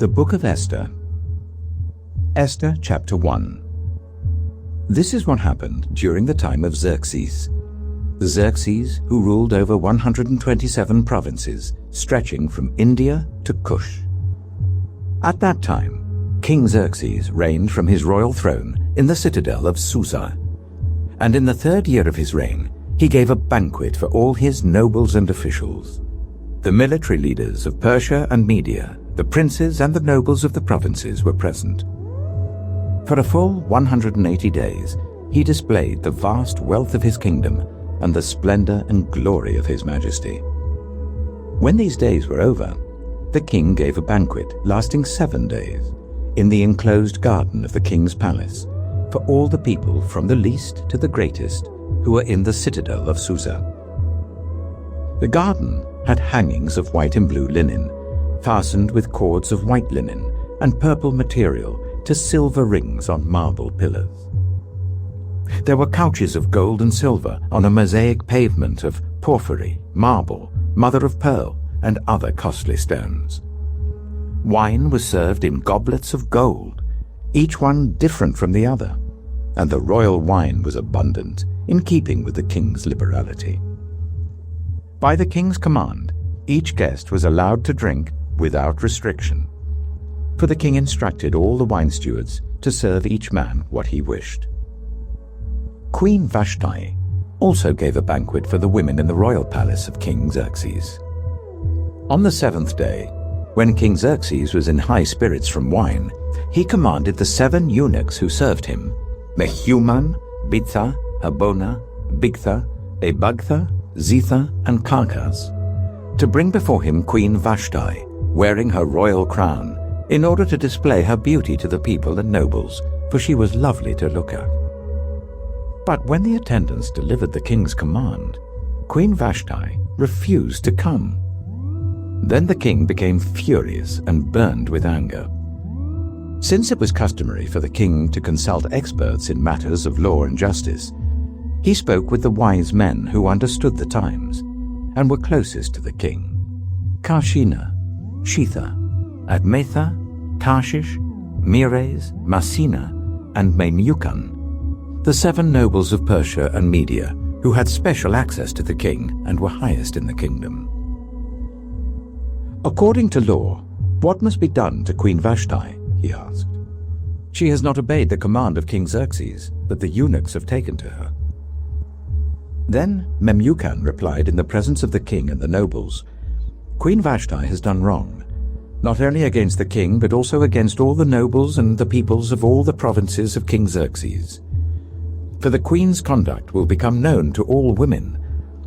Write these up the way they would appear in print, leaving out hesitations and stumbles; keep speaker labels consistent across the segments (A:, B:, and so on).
A: The Book of Esther. Esther chapter 1. This is what happened during the time of Xerxes. Xerxes, who ruled over 127 provinces, stretching from India to Cush. At that time, King Xerxes reigned from his royal throne in the citadel of Susa. And in the 3rd year of his reign, he gave a banquet for all his nobles and officials. The military leaders of Persia and Media, the princes and the nobles of the provinces were present. For a full 180 days, he displayed the vast wealth of his kingdom and the splendor and glory of his majesty. When these days were over, the king gave a banquet lasting 7 days in the enclosed garden of the king's palace for all the people from the least to the greatest who were in the citadel of Susa. The garden had hangings of white and blue linen, fastened with cords of white linen and purple material to silver rings on marble pillars. There were couches of gold and silver on a mosaic pavement of porphyry, marble, mother of pearl, and other costly stones. Wine was served in goblets of gold, each one different from the other, and the royal wine was abundant, in keeping with the king's liberality. By the king's command, each guest was allowed to drink without restriction, for the king instructed all the wine stewards to serve each man what he wished. Queen Vashti also gave a banquet for the women in the royal palace of King Xerxes. On the 7th day, when King Xerxes was in high spirits from wine, he commanded the 7 eunuchs who served him, Mehuman, Bitha, Habona, Bigtha, Ebagtha, Zitha, and Carcas, to bring before him Queen Vashti, wearing her royal crown, in order to display her beauty to the people and nobles, for she was lovely to look at. But when the attendants delivered the king's command, Queen Vashti refused to come. Then the king became furious and burned with anger. Since it was customary for the king to consult experts in matters of law and justice, he spoke with the wise men who understood the times and were closest to the king: Karshina, Shetha, Admatha, Tarshish, Meres, Masina, and Memucan, the 7 nobles of Persia and Media, who had special access to the king and were highest in the kingdom. According to law, what must be done to Queen Vashti? He asked. She has not obeyed the command of King Xerxes that the eunuchs have taken to her. Then Memucan replied in the presence of the king and the nobles, Queen Vashti has done wrong, not only against the king but also against all the nobles and the peoples of all the provinces of King Xerxes. For the queen's conduct will become known to all women,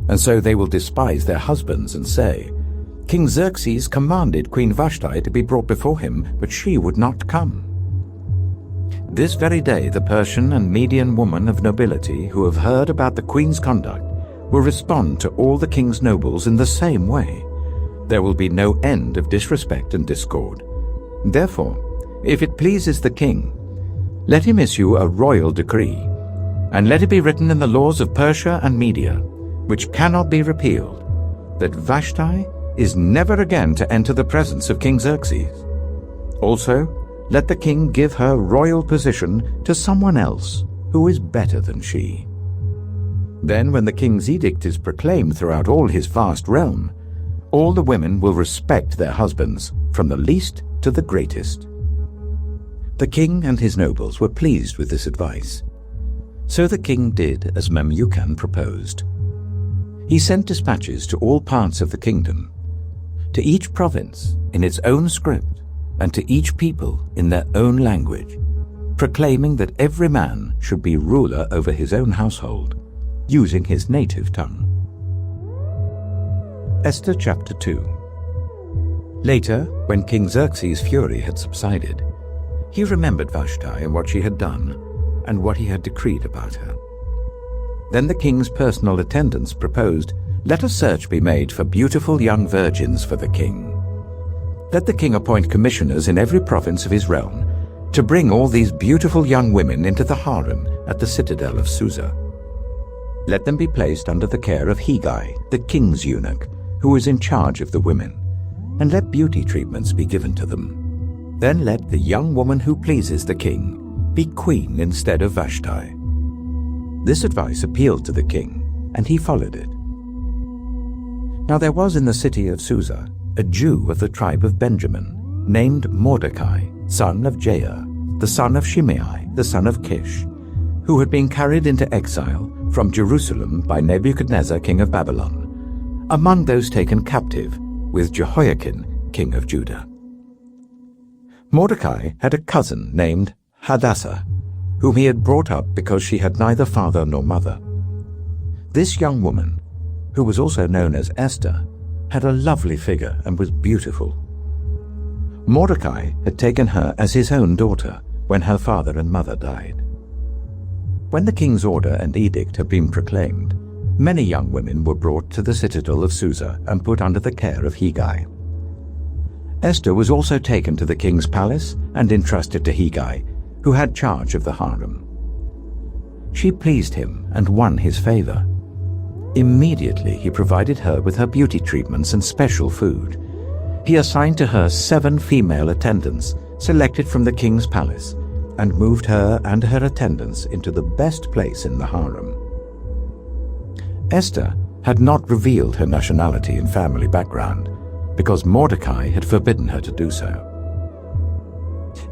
A: and so they will despise their husbands and say, King Xerxes commanded Queen Vashti to be brought before him, but she would not come. This very day the Persian and Median women of nobility who have heard about the queen's conduct will respond to all the king's nobles in the same way. There will be no end of disrespect and discord. Therefore, if it pleases the king, let him issue a royal decree, and let it be written in the laws of Persia and Media, which cannot be repealed, that Vashti is never again to enter the presence of King Xerxes. Also, let the king give her royal position to someone else who is better than she. Then when the king's edict is proclaimed throughout all his vast realm, all the women will respect their husbands, from the least to the greatest. The king and his nobles were pleased with this advice. So the king did as Memucan proposed. He sent dispatches to all parts of the kingdom, to each province in its own script, and to each people in their own language, proclaiming that every man should be ruler over his own household, using his native tongue. Esther chapter 2. Later, when King Xerxes' fury had subsided, he remembered Vashti and what she had done, and what he had decreed about her. Then the king's personal attendants proposed, let a search be made for beautiful young virgins for the king. Let the king appoint commissioners in every province of his realm to bring all these beautiful young women into the harem at the citadel of Susa. Let them be placed under the care of Hegai, the king's eunuch, who is in charge of the women, and let beauty treatments be given to them. Then let the young woman who pleases the king be queen instead of Vashti." This advice appealed to the king, and he followed it. Now there was in the city of Susa a Jew of the tribe of Benjamin, named Mordecai, son of Jair, the son of Shimei, the son of Kish, who had been carried into exile from Jerusalem by Nebuchadnezzar king of Babylon, among those taken captive with Jehoiakim king of Judah. Mordecai had a cousin named Hadassah, whom he had brought up because she had neither father nor mother. This young woman, who was also known as Esther, had a lovely figure and was beautiful. Mordecai had taken her as his own daughter when her father and mother died. When the king's order and edict had been proclaimed, many young women were brought to the citadel of Susa and put under the care of Hegai. Esther was also taken to the king's palace and entrusted to Hegai, who had charge of the harem. She pleased him and won his favor. Immediately he provided her with her beauty treatments and special food. He assigned to her 7 female attendants selected from the king's palace and moved her and her attendants into the best place in the harem. Esther had not revealed her nationality and family background because Mordecai had forbidden her to do so.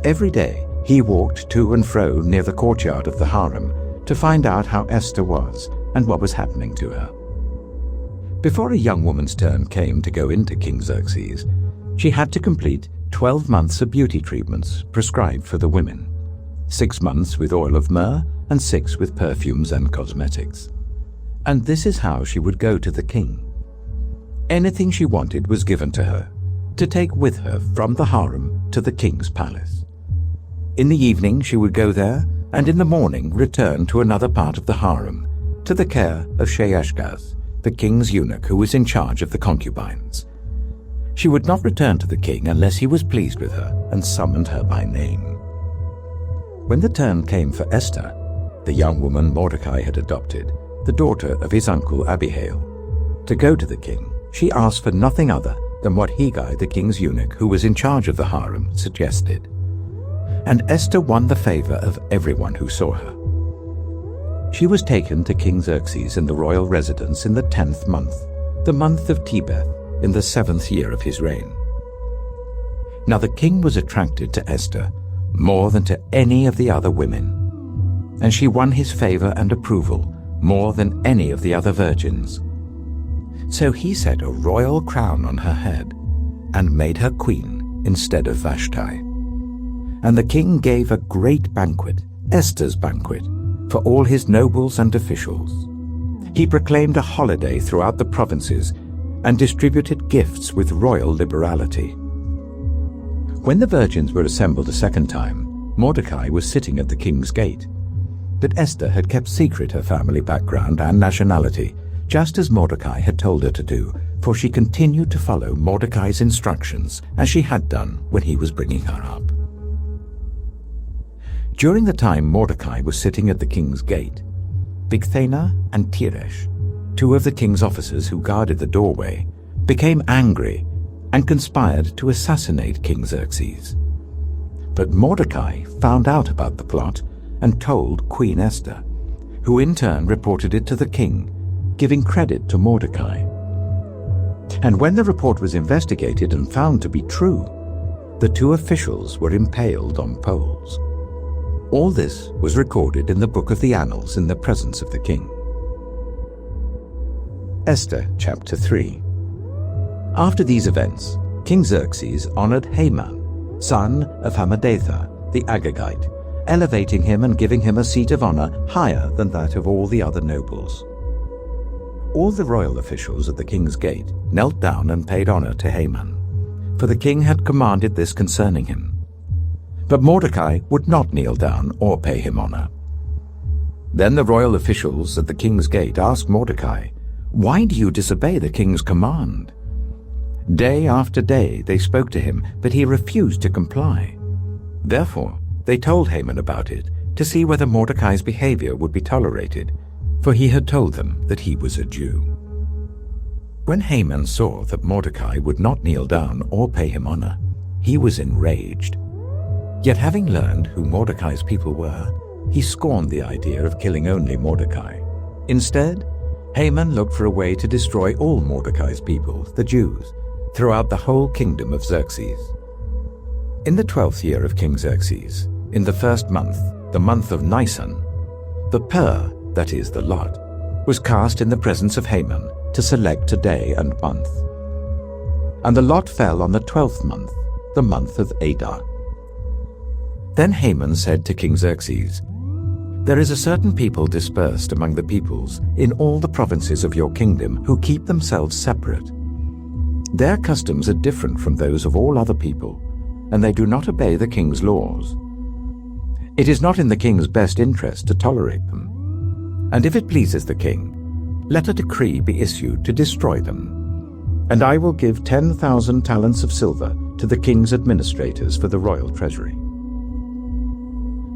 A: Every day he walked to and fro near the courtyard of the harem to find out how Esther was and what was happening to her. Before a young woman's turn came to go into King Xerxes, she had to complete 12 months of beauty treatments prescribed for the women, 6 months with oil of myrrh and 6 with perfumes and cosmetics. And this is how she would go to the king. Anything she wanted was given to her, to take with her from the harem to the king's palace. In the evening she would go there, and in the morning return to another part of the harem, to the care of Sheashgaz, the king's eunuch who was in charge of the concubines. She would not return to the king unless he was pleased with her and summoned her by name. When the turn came for Esther, the young woman Mordecai had adopted, the daughter of his uncle Abihail, to go to the king, she asked for nothing other than what Hegai, the king's eunuch who was in charge of the harem, suggested. And Esther won the favor of everyone who saw her. She was taken to King Xerxes in the royal residence in the 10th month, the month of Tebeth, in the 7th year of his reign. Now the king was attracted to Esther more than to any of the other women, and she won his favor and approval more than any of the other virgins. So he set a royal crown on her head and made her queen instead of Vashti. And the king gave a great banquet, Esther's banquet, for all his nobles and officials. He proclaimed a holiday throughout the provinces and distributed gifts with royal liberality. When the virgins were assembled a second time, Mordecai was sitting at the king's gate. But Esther had kept secret her family background and nationality, just as Mordecai had told her to do, for she continued to follow Mordecai's instructions as she had done when he was bringing her up. During the time Mordecai was sitting at the king's gate, Bigthana and Teresh, 2 of the king's officers who guarded the doorway, became angry and conspired to assassinate King Xerxes. But Mordecai found out about the plot and told Queen Esther, who in turn reported it to the king, giving credit to Mordecai. And when the report was investigated and found to be true, the 2 officials were impaled on poles. All this was recorded in the book of the Annals in the presence of the king. Esther chapter 3. After these events, King Xerxes honored Haman, son of Hammedatha, the Agagite, elevating him and giving him a seat of honor higher than that of all the other nobles. All the royal officials at the king's gate knelt down and paid honor to Haman, for the king had commanded this concerning him. But Mordecai would not kneel down or pay him honor. Then the royal officials at the king's gate asked Mordecai, "Why do you disobey the king's command?" Day after day they spoke to him, but he refused to comply. Therefore they told Haman about it to see whether Mordecai's behavior would be tolerated, for he had told them that he was a Jew. When Haman saw that Mordecai would not kneel down or pay him honor, he was enraged. Yet having learned who Mordecai's people were, he scorned the idea of killing only Mordecai. Instead, Haman looked for a way to destroy all Mordecai's people, the Jews, throughout the whole kingdom of Xerxes. In the 12th year of King Xerxes, in the first month, the month of Nisan, the pur, that is, the lot, was cast in the presence of Haman to select a day and month. And the lot fell on the 12th month, the month of Adar. Then Haman said to King Xerxes, "There is a certain people dispersed among the peoples in all the provinces of your kingdom who keep themselves separate. Their customs are different from those of all other people, and they do not obey the king's laws. It is not in the king's best interest to tolerate them. And if it pleases the king, let a decree be issued to destroy them. And I will give 10,000 talents of silver to the king's administrators for the royal treasury."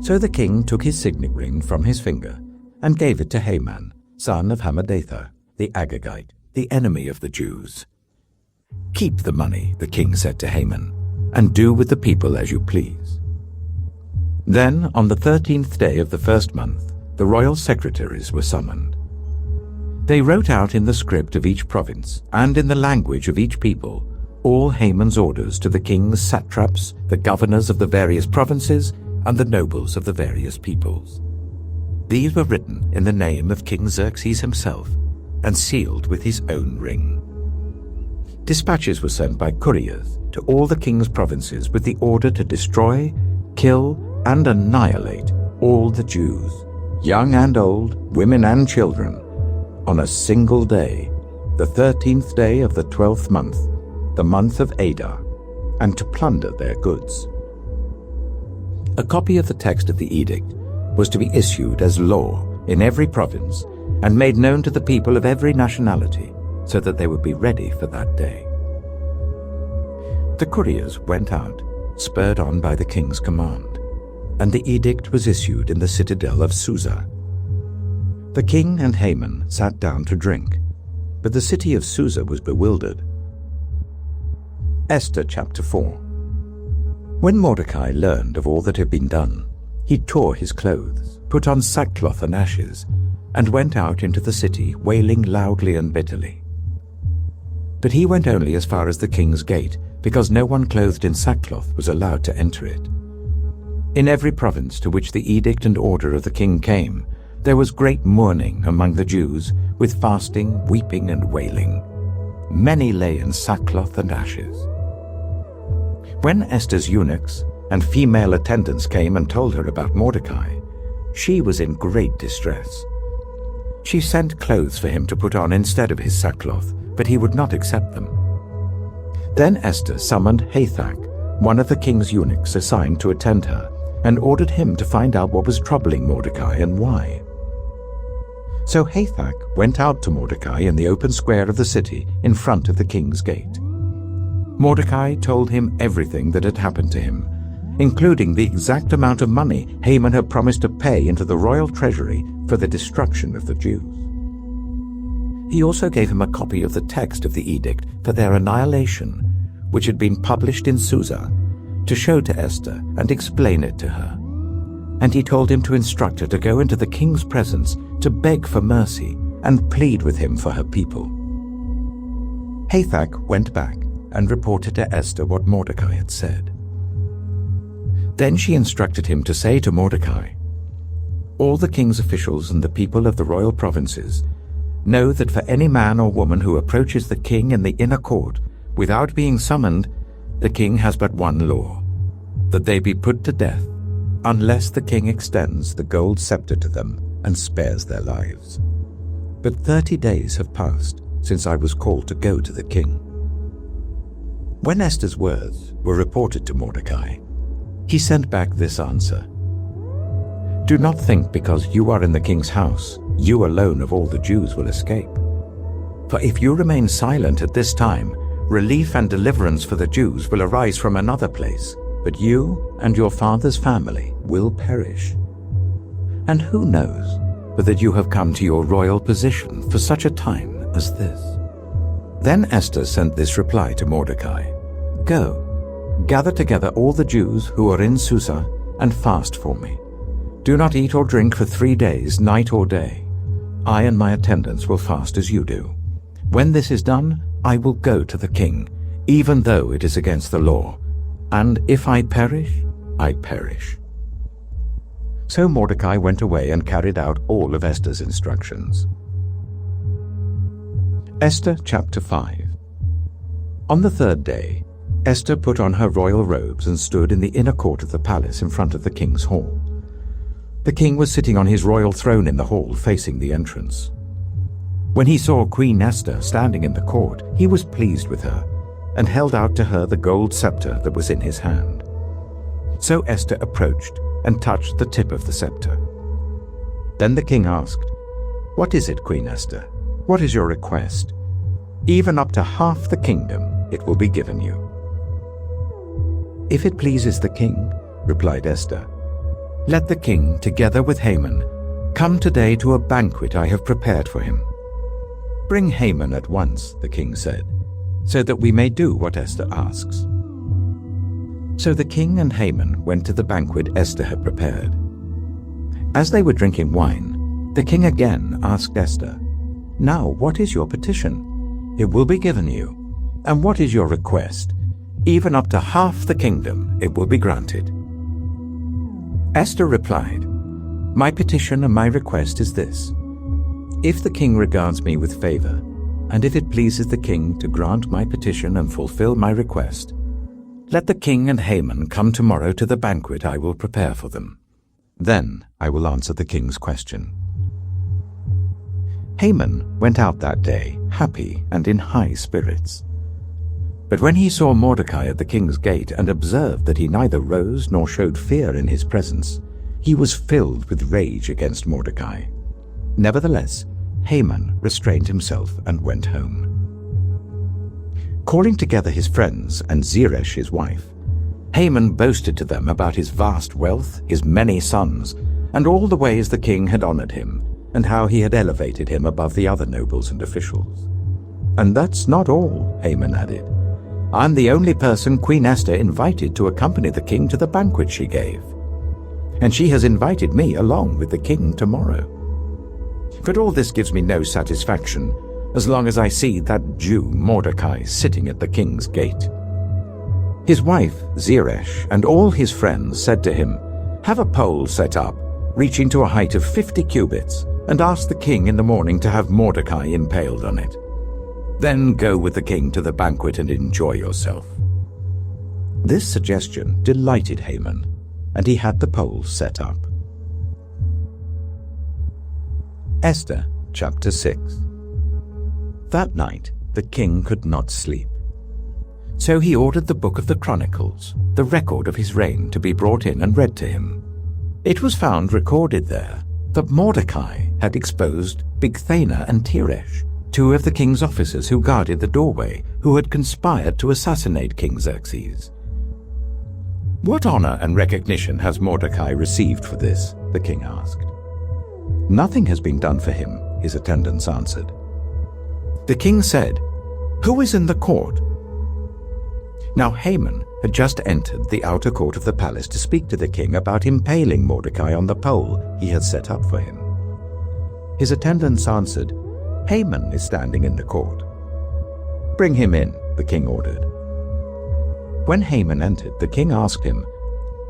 A: So the king took his signet ring from his finger and gave it to Haman, son of Hammedatha, the Agagite, the enemy of the Jews. "Keep the money," the king said to Haman, "and do with the people as you please." Then, on the 13th day of the first month, the royal secretaries were summoned. They wrote out in the script of each province and in the language of each people all Haman's orders to the king's satraps, the governors of the various provinces, and the nobles of the various peoples. These were written in the name of King Xerxes himself and sealed with his own ring. Dispatches were sent by couriers to all the king's provinces with the order to destroy, kill, and annihilate all the Jews, young and old, women and children, on a single day, the 13th day of the 12th month, the month of Adar, and to plunder their goods. A copy of the text of the edict was to be issued as law in every province and made known to the people of every nationality so that they would be ready for that day. The couriers went out, spurred on by the king's command, and the edict was issued in the citadel of Susa. The king and Haman sat down to drink, but the city of Susa was bewildered. Esther chapter 4. When Mordecai learned of all that had been done, he tore his clothes, put on sackcloth and ashes, and went out into the city, wailing loudly and bitterly. But he went only as far as the king's gate, because no one clothed in sackcloth was allowed to enter it. In every province to which the edict and order of the king came, there was great mourning among the Jews, with fasting, weeping, and wailing. Many lay in sackcloth and ashes. When Esther's eunuchs and female attendants came and told her about Mordecai, she was in great distress. She sent clothes for him to put on instead of his sackcloth, but he would not accept them. Then Esther summoned Hathach, one of the king's eunuchs assigned to attend her, and ordered him to find out what was troubling Mordecai and why. So Hathach went out to Mordecai in the open square of the city in front of the king's gate. Mordecai told him everything that had happened to him, including the exact amount of money Haman had promised to pay into the royal treasury for the destruction of the Jews. He also gave him a copy of the text of the edict for their annihilation, which had been published in Susa, to show to Esther and explain it to her. And he told him to instruct her to go into the king's presence to beg for mercy and plead with him for her people. Hathach went back and reported to Esther what Mordecai had said. Then she instructed him to say to Mordecai, "All the king's officials and the people of the royal provinces know that for any man or woman who approaches the king in the inner court without being summoned, the king has but one law, that they be put to death, unless the king extends the gold scepter to them and spares their lives. But 30 days have passed since I was called to go to the king." When Esther's words were reported to Mordecai, he sent back this answer: "Do not think because you are in the king's house, you alone of all the Jews will escape. For if you remain silent at this time, relief and deliverance for the Jews will arise from another place, but you and your father's family will perish. And who knows but that you have come to your royal position for such a time as this?" Then Esther sent this reply to Mordecai: "Go, Gather together all the Jews who are in Susa and fast for me. Do not eat or drink for 3 days, night or day. I and my attendants will fast as you do. When this is done, I will go to the king, even though it is against the law. And if I perish, I perish." So Mordecai went away and carried out all of Esther's instructions. Esther chapter 5. On the 3rd day, Esther put on her royal robes and stood in the inner court of the palace in front of the king's hall. The king was sitting on his royal throne in the hall facing the entrance. When he saw Queen Esther standing in the court, he was pleased with her and held out to her the gold scepter that was in his hand. So Esther approached and touched the tip of the scepter. Then the king asked, "What is it, Queen Esther? What is your request? Even up to half the kingdom it will be given you." "If it pleases the king," replied Esther, "let the king, together with Haman, come today to a banquet I have prepared for him." "Bring Haman at once," the king said, "so that we may do what Esther asks." So the king and Haman went to the banquet Esther had prepared. As they were drinking wine, the king again asked Esther, "Now what is your petition? It will be given you. And what is your request? Even up to half the kingdom it will be granted." Esther replied, "My petition and my request is this. If the king regards me with favor, and if it pleases the king to grant my petition and fulfill my request, let the king and Haman come tomorrow to the banquet I will prepare for them. Then I will answer the king's question." Haman went out that day, happy and in high spirits. But when he saw Mordecai at the king's gate and observed that he neither rose nor showed fear in his presence, he was filled with rage against Mordecai. Nevertheless, Haman restrained himself and went home. Calling together his friends and Zeresh his wife, Haman boasted to them about his vast wealth, his many sons, and all the ways the king had honored him, and how he had elevated him above the other nobles and officials. "And that's not all," Haman added. "I'm the only person Queen Esther invited to accompany the king to the banquet she gave. And she has invited me along with the king tomorrow. But all this gives me no satisfaction, as long as I see that Jew Mordecai sitting at the king's gate." His wife, Zeresh, and all his friends said to him, "Have a pole set up, reaching to a height of 50 cubits, and ask the king in the morning to have Mordecai impaled on it. Then go with the king to the banquet and enjoy yourself." This suggestion delighted Haman, and he had the pole set up. Esther chapter 6. That night the king could not sleep. So he ordered the book of the Chronicles, the record of his reign, to be brought in and read to him. It was found recorded there that Mordecai had exposed Bigthana and Teresh, 2 of the king's officers who guarded the doorway, who had conspired to assassinate King Xerxes. "What honor and recognition has Mordecai received for this?" the king asked. "Nothing has been done for him," his attendants answered. The king said, "Who is in the court?" Now Haman had just entered the outer court of the palace to speak to the king about impaling Mordecai on the pole he had set up for him. His attendants answered, "Haman is standing in the court." "Bring him in," the king ordered. When Haman entered, the king asked him,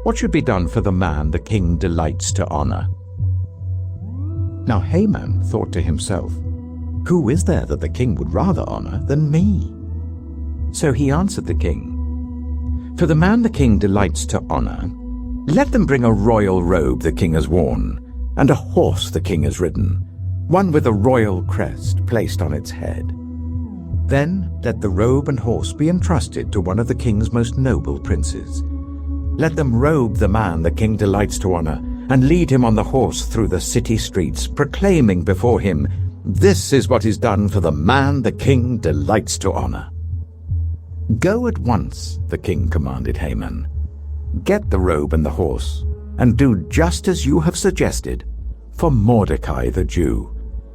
A: "What should be done for the man the king delights to honor?" Now Haman thought to himself, "Who is there that the king would rather honor than me?" So he answered the king, "For the man the king delights to honor, let them bring a royal robe the king has worn, and a horse the king has ridden, one with a royal crest placed on its head. Then let the robe and horse be entrusted to one of the king's most noble princes. Let them robe the man the king delights to honor, and lead him on the horse through the city streets, proclaiming before him, 'This is what is done for the man the king delights to honor.'" "Go at once," the king commanded Haman. "Get the robe and the horse, and do just as you have suggested for Mordecai the Jew,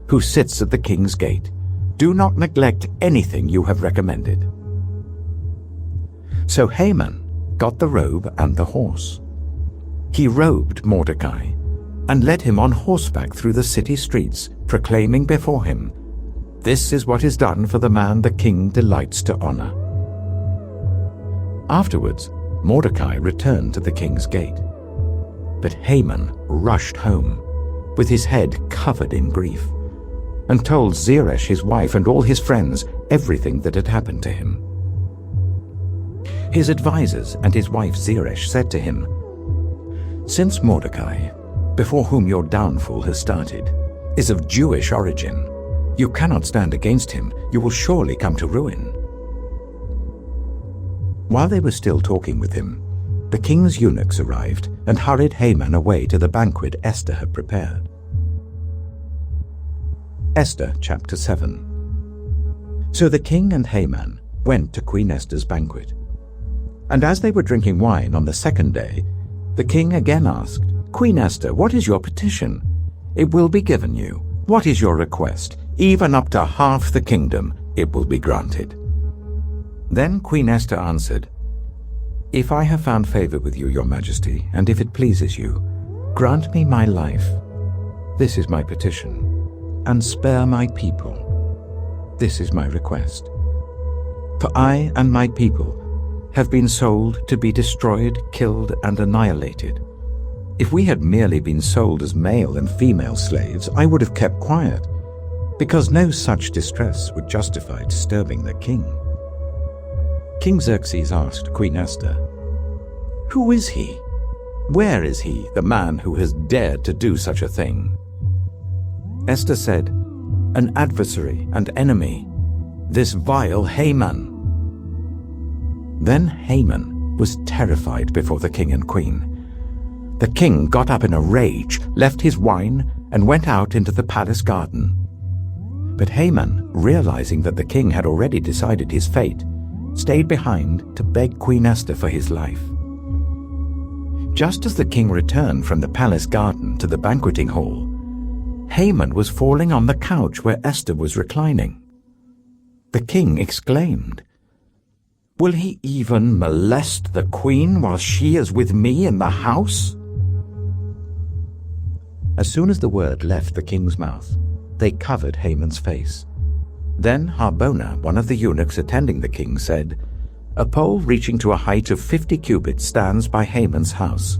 A: who sits at the king's gate. Do not neglect anything you have recommended." So Haman got the robe and the horse. He robed Mordecai and led him on horseback through the city streets, proclaiming before him, "This is what is done for the man the king delights to honor." Afterwards, Mordecai returned to the king's gate. But Haman rushed home, with his head covered in grief, and told Zeresh his wife and all his friends everything that had happened to him. His advisers and his wife Zeresh said to him, "Since Mordecai, before whom your downfall has started, is of Jewish origin, you cannot stand against him. You will surely come to ruin." While they were still talking with him, the king's eunuchs arrived and hurried Haman away to the banquet Esther had prepared. Esther chapter 7. So the king and Haman went to Queen Esther's banquet. And as they were drinking wine on the second day, the king again asked, "Queen Esther, what is your petition? It will be given you. What is your request? Even up to half the kingdom, it will be granted." Then Queen Esther answered, "If I have found favor with you, your majesty, and if it pleases you, grant me my life. This is my petition, and spare my people. This is my request. For I and my people have been sold to be destroyed, killed, and annihilated. If we had merely been sold as male and female slaves, I would have kept quiet, because no such distress would justify disturbing the king." King Xerxes asked Queen Esther, "Who is he? Where is he, the man who has dared to do such a thing?" Esther said, "An adversary and enemy, this vile Haman." Then Haman was terrified before the king and queen. The king got up in a rage, left his wine, and went out into the palace garden. But Haman, realizing that the king had already decided his fate, stayed behind to beg Queen Esther for his life. Just as the king returned from the palace garden to the banqueting hall, Haman was falling on the couch where Esther was reclining. The king exclaimed, "Will he even molest the queen while she is with me in the house?" As soon as the word left the king's mouth, they covered Haman's face. Then Harbona, one of the eunuchs attending the king, said, "A pole reaching to a height of 50 cubits stands by Haman's house.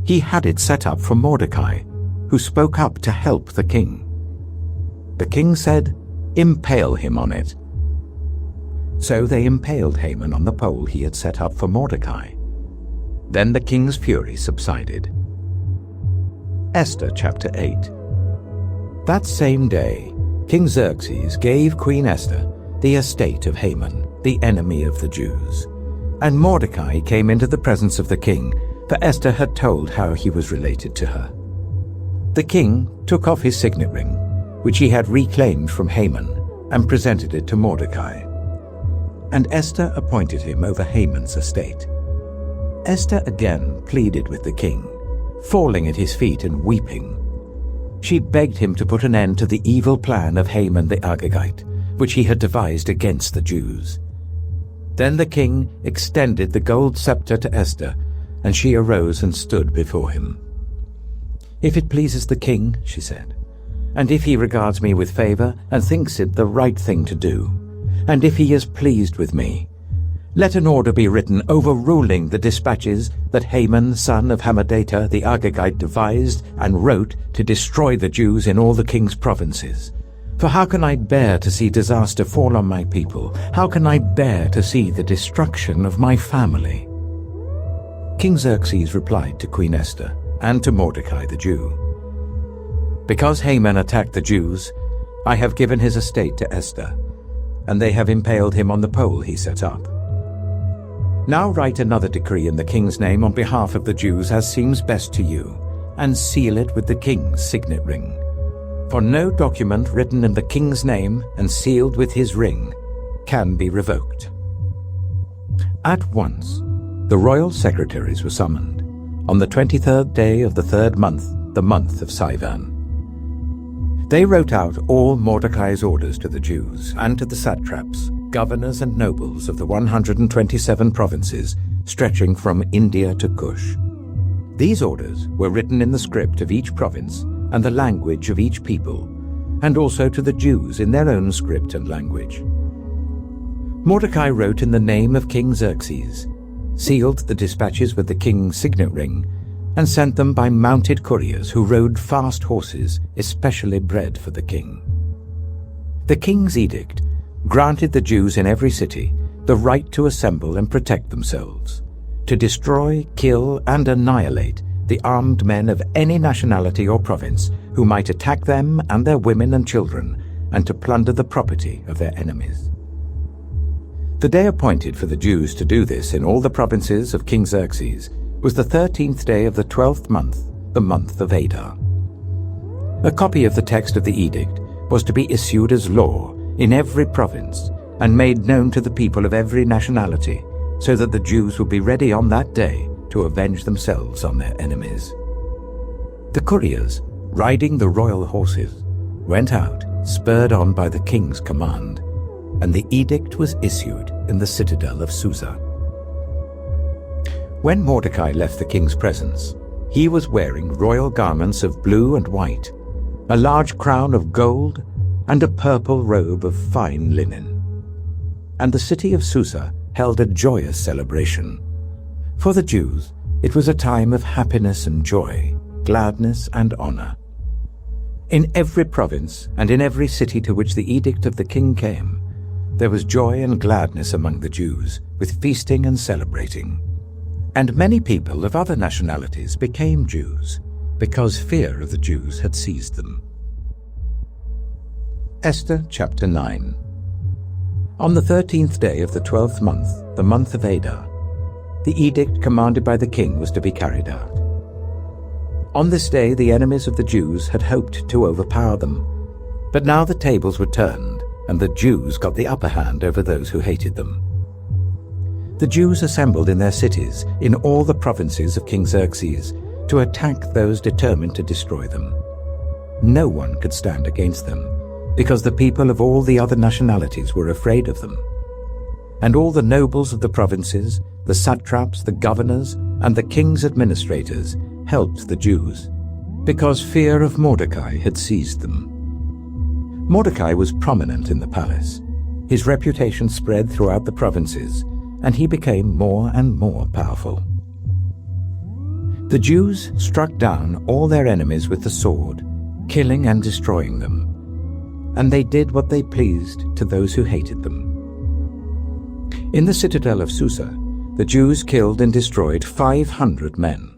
A: He had it set up for Mordecai, who spoke up to help the king." The king said, "Impale him on it." So they impaled Haman on the pole he had set up for Mordecai. Then the king's fury subsided. Esther chapter 8. That same day, King Xerxes gave Queen Esther the estate of Haman, the enemy of the Jews. And Mordecai came into the presence of the king, for Esther had told how he was related to her. The king took off his signet ring, which he had reclaimed from Haman, and presented it to Mordecai. And Esther appointed him over Haman's estate. Esther again pleaded with the king, falling at his feet and weeping. She begged him to put an end to the evil plan of Haman the Agagite, which he had devised against the Jews. Then the king extended the gold scepter to Esther, and she arose and stood before him. "If it pleases the king," she said, "and if he regards me with favor and thinks it the right thing to do, and if he is pleased with me, let an order be written overruling the dispatches that Haman, son of Hammedatha the Agagite, devised and wrote to destroy the Jews in all the king's provinces. For how can I bear to see disaster fall on my people? How can I bear to see the destruction of my family?" King Xerxes replied to Queen Esther and to Mordecai the Jew, "Because Haman attacked the Jews, I have given his estate to Esther, and they have impaled him on the pole he set up. Now write another decree in the king's name on behalf of the Jews as seems best to you, and seal it with the king's signet ring. For no document written in the king's name and sealed with his ring can be revoked." At once, the royal secretaries were summoned, on the 23rd day of the 3rd month, the month of Sivan. They wrote out all Mordecai's orders to the Jews and to the satraps, governors and nobles of the 127 provinces, stretching from India to Kush. These orders were written in the script of each province and the language of each people, and also to the Jews in their own script and language. Mordecai wrote in the name of King Xerxes, sealed the dispatches with the king's signet ring, and sent them by mounted couriers who rode fast horses, especially bred for the king. The king's edict granted the Jews in every city the right to assemble and protect themselves, to destroy, kill, and annihilate the armed men of any nationality or province who might attack them and their women and children, and to plunder the property of their enemies. The day appointed for the Jews to do this in all the provinces of King Xerxes was the 13th day of the 12th month, the month of Adar. A copy of the text of the edict was to be issued as law in every province and made known to the people of every nationality, so that the Jews would be ready on that day to avenge themselves on their enemies. The couriers, riding the royal horses, went out, spurred on by the king's command, and the edict was issued in the citadel of Susa. When Mordecai left the king's presence, he was wearing royal garments of blue and white, a large crown of gold, and a purple robe of fine linen. And the city of Susa held a joyous celebration. For the Jews, it was a time of happiness and joy, gladness and honor. In every province and in every city to which the edict of the king came, there was joy and gladness among the Jews, with feasting and celebrating. And many people of other nationalities became Jews, because fear of the Jews had seized them. Esther chapter 9. On the 13th day of the 12th month, the month of Adar, the edict commanded by the king was to be carried out. On this day the enemies of the Jews had hoped to overpower them, but now the tables were turned, and the Jews got the upper hand over those who hated them. The Jews assembled in their cities in all the provinces of King Xerxes to attack those determined to destroy them. No one could stand against them, because the people of all the other nationalities were afraid of them. And all the nobles of the provinces, the satraps, the governors, and the king's administrators helped the Jews, because fear of Mordecai had seized them. Mordecai was prominent in the palace. His reputation spread throughout the provinces, and he became more and more powerful. The Jews struck down all their enemies with the sword, killing and destroying them, and they did what they pleased to those who hated them. In the citadel of Susa, the Jews killed and destroyed 500 men.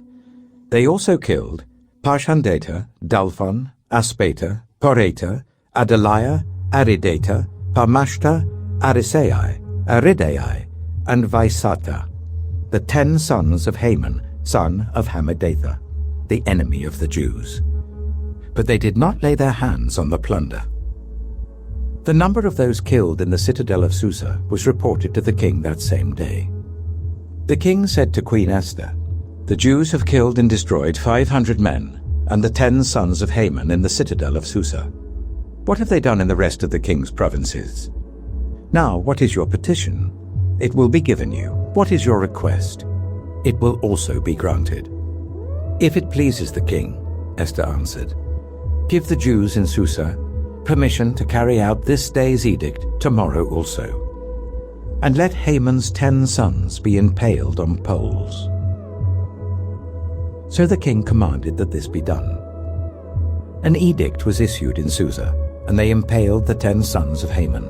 A: They also killed Parshandata, Dalphon, Aspata, Poreta, Adaliah, Aridata, Parmashta, Arisai, Aridai, and Vaisata, the 10 sons of Haman, son of Hammedatha, the enemy of the Jews. But they did not lay their hands on the plunder. The number of those killed in the citadel of Susa was reported to the king that same day. The king said to Queen Esther, "The Jews have killed and destroyed 500 men, and the 10 sons of Haman in the citadel of Susa. What have they done in the rest of the king's provinces? Now, what is your petition? It will be given you. What is your request? It will also be granted." "If it pleases the king," Esther answered, "give the Jews in Susa permission to carry out this day's edict tomorrow also, and let Haman's 10 sons be impaled on poles." So the king commanded that this be done. An edict was issued in Susa, and they impaled the 10 sons of Haman.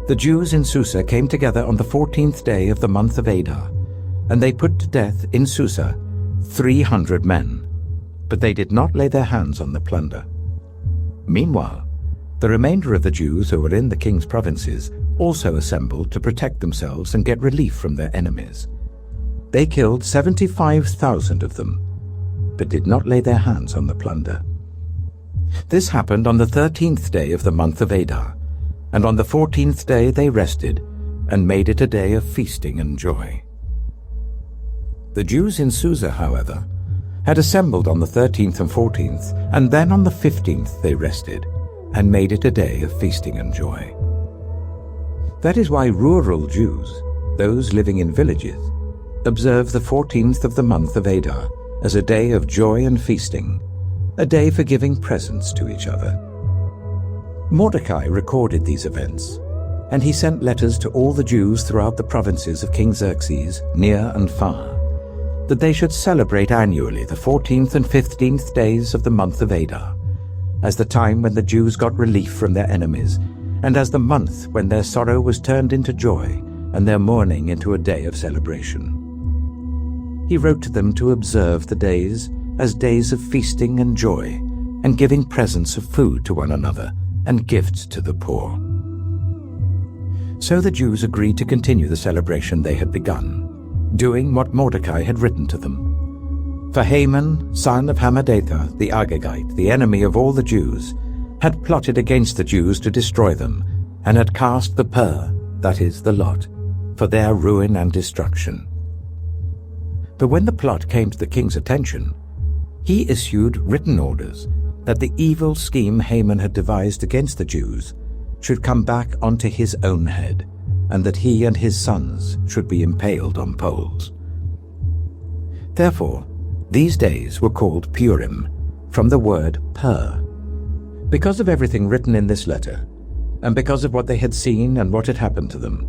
A: The Jews in Susa came together on the 14th day of the month of Adar, and they put to death in Susa 300 men, but they did not lay their hands on the plunder. Meanwhile, the remainder of the Jews who were in the king's provinces also assembled to protect themselves and get relief from their enemies. They killed 75,000 of them, but did not lay their hands on the plunder. This happened on the 13th day of the month of Adar, and on the 14th day they rested and made it a day of feasting and joy. The Jews in Susa, however, had assembled on the 13th and 14th, and then on the 15th they rested, and made it a day of feasting and joy. That is why rural Jews, those living in villages, observe the 14th of the month of Adar as a day of joy and feasting, a day for giving presents to each other. Mordecai recorded these events, and he sent letters to all the Jews throughout the provinces of King Xerxes, near and far, that they should celebrate annually the 14th and 15th days of the month of Adar, as the time when the Jews got relief from their enemies, and as the month when their sorrow was turned into joy and their mourning into a day of celebration. He wrote to them to observe the days as days of feasting and joy, and giving presents of food to one another, and gifts to the poor. So the Jews agreed to continue the celebration they had begun, doing what Mordecai had written to them. For Haman, son of Hammedatha the Agagite, the enemy of all the Jews, had plotted against the Jews to destroy them, and had cast the pur, that is, the lot, for their ruin and destruction. But when the plot came to the king's attention, he issued written orders that the evil scheme Haman had devised against the Jews should come back onto his own head, and that he and his sons should be impaled on poles. Therefore, these days were called Purim, from the word pur. Because of everything written in this letter, and because of what they had seen and what had happened to them,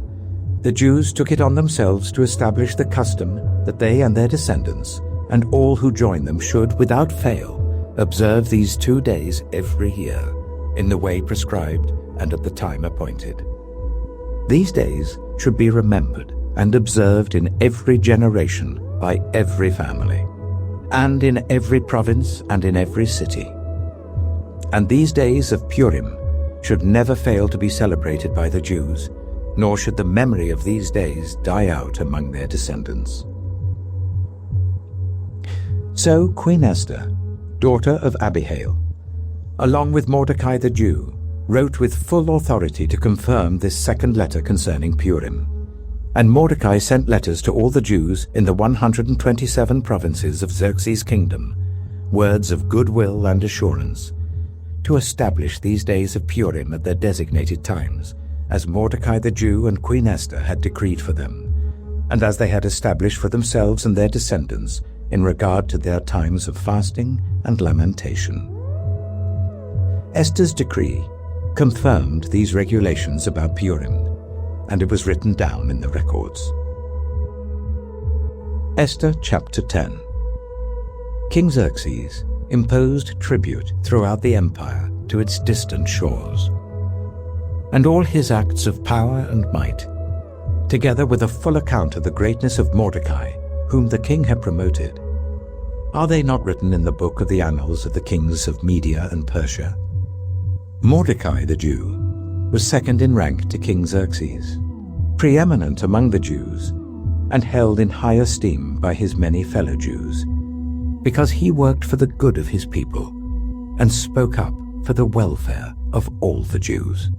A: the Jews took it on themselves to establish the custom that they and their descendants, and all who join them, should, without fail, observe these 2 days every year, in the way prescribed and at the time appointed. These days should be remembered and observed in every generation by every family, and in every province and in every city. And these days of Purim should never fail to be celebrated by the Jews, nor should the memory of these days die out among their descendants. So Queen Esther, daughter of Abihail, along with Mordecai the Jew, wrote with full authority to confirm this second letter concerning Purim. And Mordecai sent letters to all the Jews in the 127 provinces of Xerxes' kingdom, words of goodwill and assurance, to establish these days of Purim at their designated times, as Mordecai the Jew and Queen Esther had decreed for them, and as they had established for themselves and their descendants in regard to their times of fasting and lamentation. Esther's decree confirmed these regulations about Purim, and it was written down in the records. Esther chapter 10. King Xerxes imposed tribute throughout the empire to its distant shores, and all his acts of power and might, together with a full account of the greatness of Mordecai, whom the king had promoted, are they not written in the book of the annals of the kings of Media and Persia? Mordecai the Jew was second in rank to King Xerxes, preeminent among the Jews, and held in high esteem by his many fellow Jews, because he worked for the good of his people and spoke up for the welfare of all the Jews.